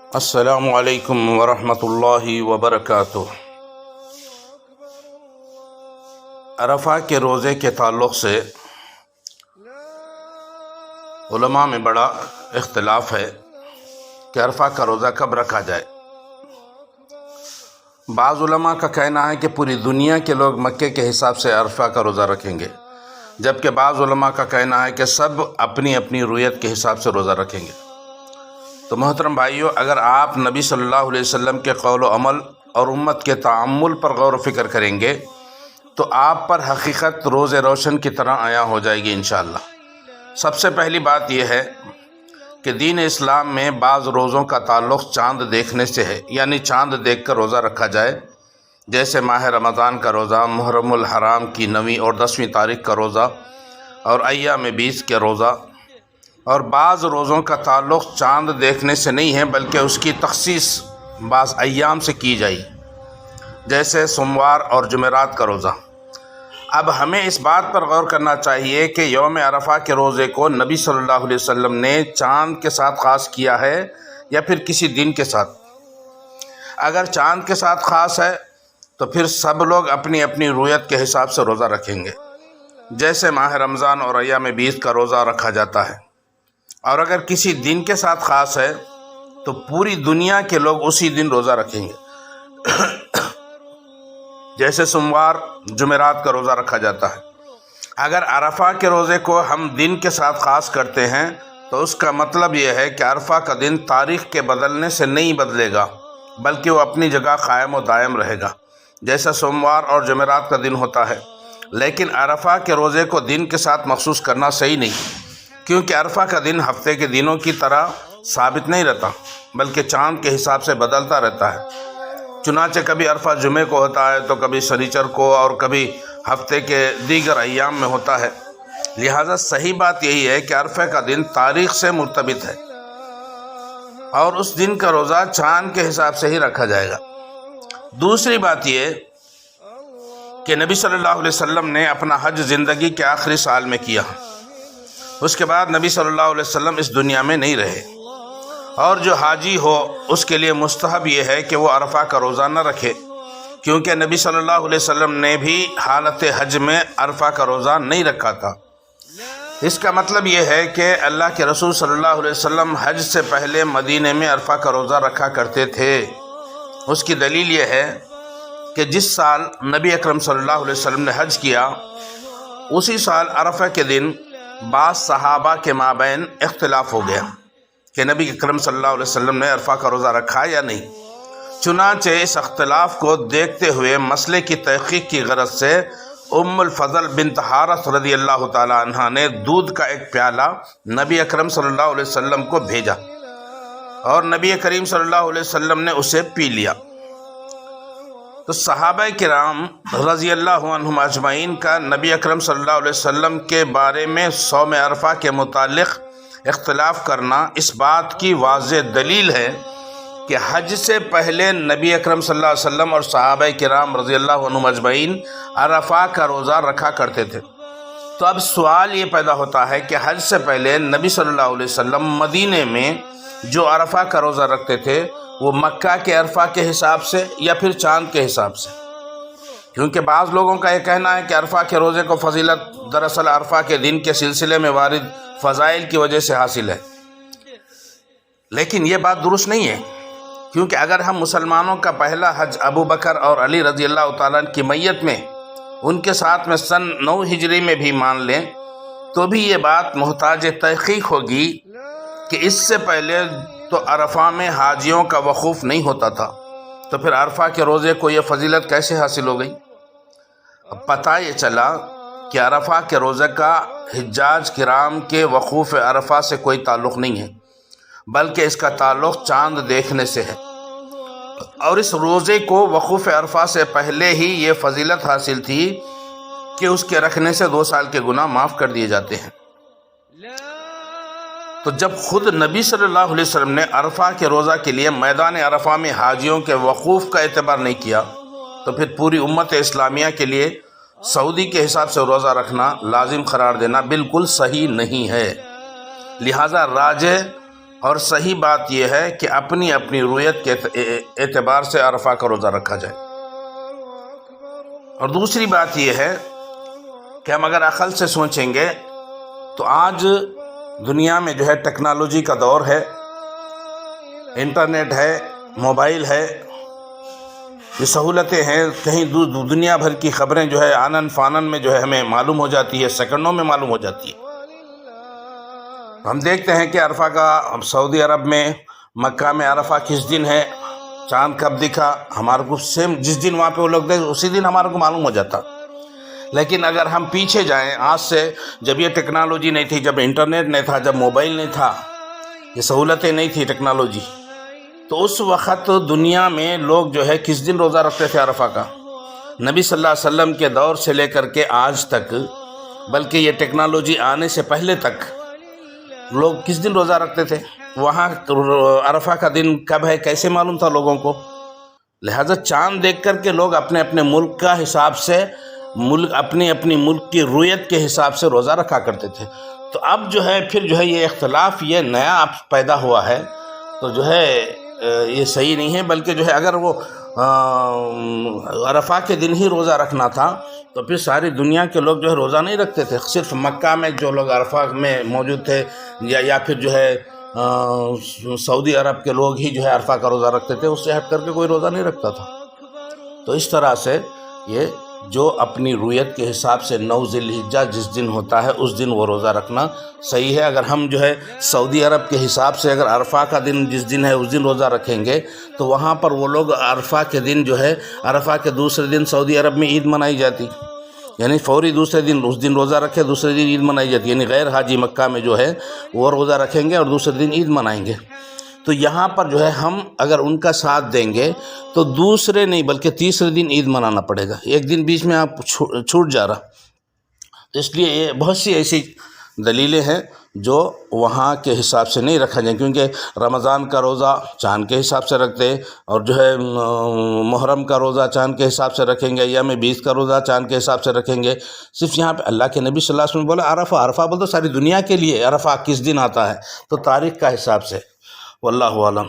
السلام علیکم ورحمۃ اللہ وبرکاتہ۔ عرفہ کے روزے کے تعلق سے علماء میں بڑا اختلاف ہے کہ عرفہ کا روزہ کب رکھا جائے۔ بعض علماء کا کہنا ہے کہ پوری دنیا کے لوگ مکے کے حساب سے عرفہ کا روزہ رکھیں گے، جبکہ بعض علماء کا کہنا ہے کہ سب اپنی اپنی رویت کے حساب سے روزہ رکھیں گے۔ تو محترم بھائیوں، اگر آپ نبی صلی اللہ علیہ وسلم کے قول و عمل اور امت کے تعامل پر غور و فکر کریں گے تو آپ پر حقیقت روز روشن کی طرح عیاں ہو جائے گی انشاءاللہ۔ سب سے پہلی بات یہ ہے کہ دین اسلام میں بعض روزوں کا تعلق چاند دیکھنے سے ہے، یعنی چاند دیکھ کر روزہ رکھا جائے، جیسے ماہ رمضان کا روزہ، محرم الحرام کی 9 اور 10 تاریخ کا روزہ اور ایام 20 کے روزہ۔ اور بعض روزوں کا تعلق چاند دیکھنے سے نہیں ہے بلکہ اس کی تخصیص بعض ایام سے کی جائے، جیسے سوموار اور جمعرات کا روزہ۔ اب ہمیں اس بات پر غور کرنا چاہیے کہ یوم عرفہ کے روزے کو نبی صلی اللہ علیہ وسلم نے چاند کے ساتھ خاص کیا ہے یا پھر کسی دن کے ساتھ۔ اگر چاند کے ساتھ خاص ہے تو پھر سب لوگ اپنی اپنی رویت کے حساب سے روزہ رکھیں گے، جیسے ماہ رمضان اور ایام 20 کا روزہ رکھا جاتا ہے۔ اور اگر کسی دن کے ساتھ خاص ہے تو پوری دنیا کے لوگ اسی دن روزہ رکھیں گے، جیسے سوموار جمعرات کا روزہ رکھا جاتا ہے۔ اگر عرفہ کے روزے کو ہم دن کے ساتھ خاص کرتے ہیں تو اس کا مطلب یہ ہے کہ عرفہ کا دن تاریخ کے بدلنے سے نہیں بدلے گا بلکہ وہ اپنی جگہ قائم و دائم رہے گا، جیسا سوموار اور جمعرات کا دن ہوتا ہے۔ لیکن عرفہ کے روزے کو دن کے ساتھ مخصوص کرنا صحیح نہیں، کیونکہ عرفہ کا دن ہفتے کے دنوں کی طرح ثابت نہیں رہتا بلکہ چاند کے حساب سے بدلتا رہتا ہے۔ چنانچہ کبھی عرفہ جمعے کو ہوتا ہے تو کبھی شنیچر کو اور کبھی ہفتے کے دیگر ایام میں ہوتا ہے۔ لہٰذا صحیح بات یہی ہے کہ عرفہ کا دن تاریخ سے مرتبط ہے اور اس دن کا روزہ چاند کے حساب سے ہی رکھا جائے گا۔ دوسری بات یہ کہ نبی صلی اللہ علیہ وسلم نے اپنا حج زندگی کے آخری سال میں کیا، اس کے بعد نبی صلی اللہ علیہ وسلم اس دنیا میں نہیں رہے، اور جو حاجی ہو اس کے لیے مستحب یہ ہے کہ وہ عرفہ کا روزہ نہ رکھے، کیونکہ نبی صلی اللہ علیہ وسلم نے بھی حالت حج میں عرفہ کا روزہ نہیں رکھا تھا۔ اس کا مطلب یہ ہے کہ اللہ کے رسول صلی اللہ علیہ وسلم حج سے پہلے مدینے میں عرفہ کا روزہ رکھا کرتے تھے۔ اس کی دلیل یہ ہے کہ جس سال نبی اکرم صلی اللہ علیہ وسلم نے حج کیا اسی سال عرفہ کے دن بعض صحابہ کے مابین اختلاف ہو گیا کہ نبی اکرم صلی اللہ علیہ وسلم نے عرفہ کا روزہ رکھا یا نہیں۔ چنانچہ اس اختلاف کو دیکھتے ہوئے مسئلے کی تحقیق کی غرض سے ام الفضل بنت حارث رضی اللہ تعالی عنہا نے دودھ کا ایک پیالہ نبی اکرم صلی اللہ علیہ وسلم کو بھیجا اور نبی کریم صلی اللہ علیہ وسلم نے اسے پی لیا۔ تو صحابہ کرام رضی اللہ عنہم اجمعین کا نبی اکرم صلی اللہ علیہ وسلم کے بارے میں صوم عرفہ کے متعلق اختلاف کرنا اس بات کی واضح دلیل ہے کہ حج سے پہلے نبی اکرم صلی اللہ علیہ وسلم اور صحابہ کرام رضی اللہ عنہم اجمعین عرفہ کا روزہ رکھا کرتے تھے۔ تو اب سوال یہ پیدا ہوتا ہے کہ حج سے پہلے نبی صلی اللہ علیہ وسلم مدینے میں جو عرفہ کا روزہ رکھتے تھے وہ مکہ کے عرفہ کے حساب سے یا پھر چاند کے حساب سے؟ کیونکہ بعض لوگوں کا یہ کہنا ہے کہ عرفہ کے روزے کو فضیلت دراصل عرفہ کے دن کے سلسلے میں وارد فضائل کی وجہ سے حاصل ہے، لیکن یہ بات درست نہیں ہے، کیونکہ اگر ہم مسلمانوں کا پہلا حج ابو بکر اور علی رضی اللہ تعالیٰ کی میت میں ان کے ساتھ میں سن 9 ہجری میں بھی مان لیں تو بھی یہ بات محتاج تحقیق ہوگی کہ اس سے پہلے تو عرفہ میں حاجیوں کا وقوف نہیں ہوتا تھا، تو پھر عرفہ کے روزے کو یہ فضیلت کیسے حاصل ہو گئی؟ اب پتہ یہ چلا کہ عرفہ کے روزے کا حجاج کرام کے وقوف عرفہ سے کوئی تعلق نہیں ہے بلکہ اس کا تعلق چاند دیکھنے سے ہے، اور اس روزے کو وقوف عرفہ سے پہلے ہی یہ فضیلت حاصل تھی کہ اس کے رکھنے سے 2 سال کے گناہ معاف کر دیے جاتے ہیں۔ تو جب خود نبی صلی اللہ علیہ وسلم نے عرفہ کے روزہ کے لیے میدان عرفہ میں حاجیوں کے وقوف کا اعتبار نہیں کیا تو پھر پوری امت اسلامیہ کے لیے سعودی کے حساب سے روزہ رکھنا لازم قرار دینا بالکل صحیح نہیں ہے۔ لہٰذا راجح اور صحیح بات یہ ہے کہ اپنی اپنی رویت کے اعتبار سے عرفہ کا روزہ رکھا جائے۔ اور دوسری بات یہ ہے کہ ہم اگر عقل سے سوچیں گے تو آج دنیا میں جو ہے ٹیکنالوجی کا دور ہے، انٹرنیٹ ہے، موبائل ہے، یہ سہولتیں ہیں، کہیں دنیا بھر کی خبریں جو ہے آنن فانن میں جو ہے ہمیں معلوم ہو جاتی ہے، سیکنڈوں میں معلوم ہو جاتی ہے۔ ہم دیکھتے ہیں کہ عرفہ کا سعودی عرب میں مکہ میں عرفہ کس دن ہے، چاند کب دکھا، ہمارے کو سیم جس دن وہاں پہ وہ لوگ دیکھ اسی دن ہمارے کو معلوم ہو جاتا۔ لیکن اگر ہم پیچھے جائیں آج سے، جب یہ ٹیکنالوجی نہیں تھی، جب انٹرنیٹ نہیں تھا، جب موبائل نہیں تھا، یہ سہولتیں نہیں تھی ٹیکنالوجی، تو اس وقت دنیا میں لوگ جو ہے کس دن روزہ رکھتے تھے عرفہ کا؟ نبی صلی اللہ علیہ وسلم کے دور سے لے کر کے آج تک، بلکہ یہ ٹیکنالوجی آنے سے پہلے تک لوگ کس دن روزہ رکھتے تھے؟ وہاں عرفہ کا دن کب ہے کیسے معلوم تھا لوگوں کو؟ لہذا چاند دیکھ کر کے لوگ اپنے اپنے ملک کا حساب سے، اپنی اپنی ملک کی رویت کے حساب سے روزہ رکھا کرتے تھے۔ تو اب جو ہے پھر جو ہے یہ اختلاف یہ نیا اب پیدا ہوا ہے، تو جو ہے یہ صحیح نہیں ہے، بلکہ جو ہے اگر وہ عرفہ کے دن ہی روزہ رکھنا تھا تو پھر ساری دنیا کے لوگ جو ہے روزہ نہیں رکھتے تھے، صرف مکہ میں جو لوگ عرفہ میں موجود تھے یا پھر جو ہے سعودی عرب کے لوگ ہی جو ہے عرفہ کا روزہ رکھتے تھے، اس سے ہٹ کر کے کوئی روزہ نہیں رکھتا تھا۔ تو اس طرح سے یہ جو اپنی رویت کے حساب سے 9 ذی الحجہ جس دن ہوتا ہے اس دن وہ روزہ رکھنا صحیح ہے۔ اگر ہم جو ہے سعودی عرب کے حساب سے اگر عرفہ کا دن جس دن ہے اس دن روزہ رکھیں گے تو وہاں پر وہ لوگ عرفہ کے دن جو ہے، عرفہ کے دوسرے دن سعودی عرب میں عید منائی جاتی، یعنی فوری دوسرے دن اس دن روزہ رکھے دوسرے دن عید منائی جاتی، یعنی غیر حاجی مکہ میں جو ہے وہ روزہ رکھیں گے اور دوسرے دن عید منائیں گے۔ تو یہاں پر جو ہے ہم اگر ان کا ساتھ دیں گے تو دوسرے نہیں بلکہ تیسرے دن عید منانا پڑے گا، ایک دن بیچ میں آپ چھوٹ جا رہا۔ اس لیے یہ بہت سی ایسی دلیلیں ہیں جو وہاں کے حساب سے نہیں رکھا جائیں، کیونکہ رمضان کا روزہ چاند کے حساب سے رکھتے ہیں، اور جو ہے محرم کا روزہ چاند کے حساب سے رکھیں گے، ایام 20 کا روزہ چاند کے حساب سے رکھیں گے۔ صرف یہاں پہ اللہ کے نبی صلی اللہ علیہ وسلم بولا عرفہ بول تو ساری دنیا کے لیے عرفہ کس دن آتا ہے، تو تاریخ کا حساب سے۔ واللہ اعلم۔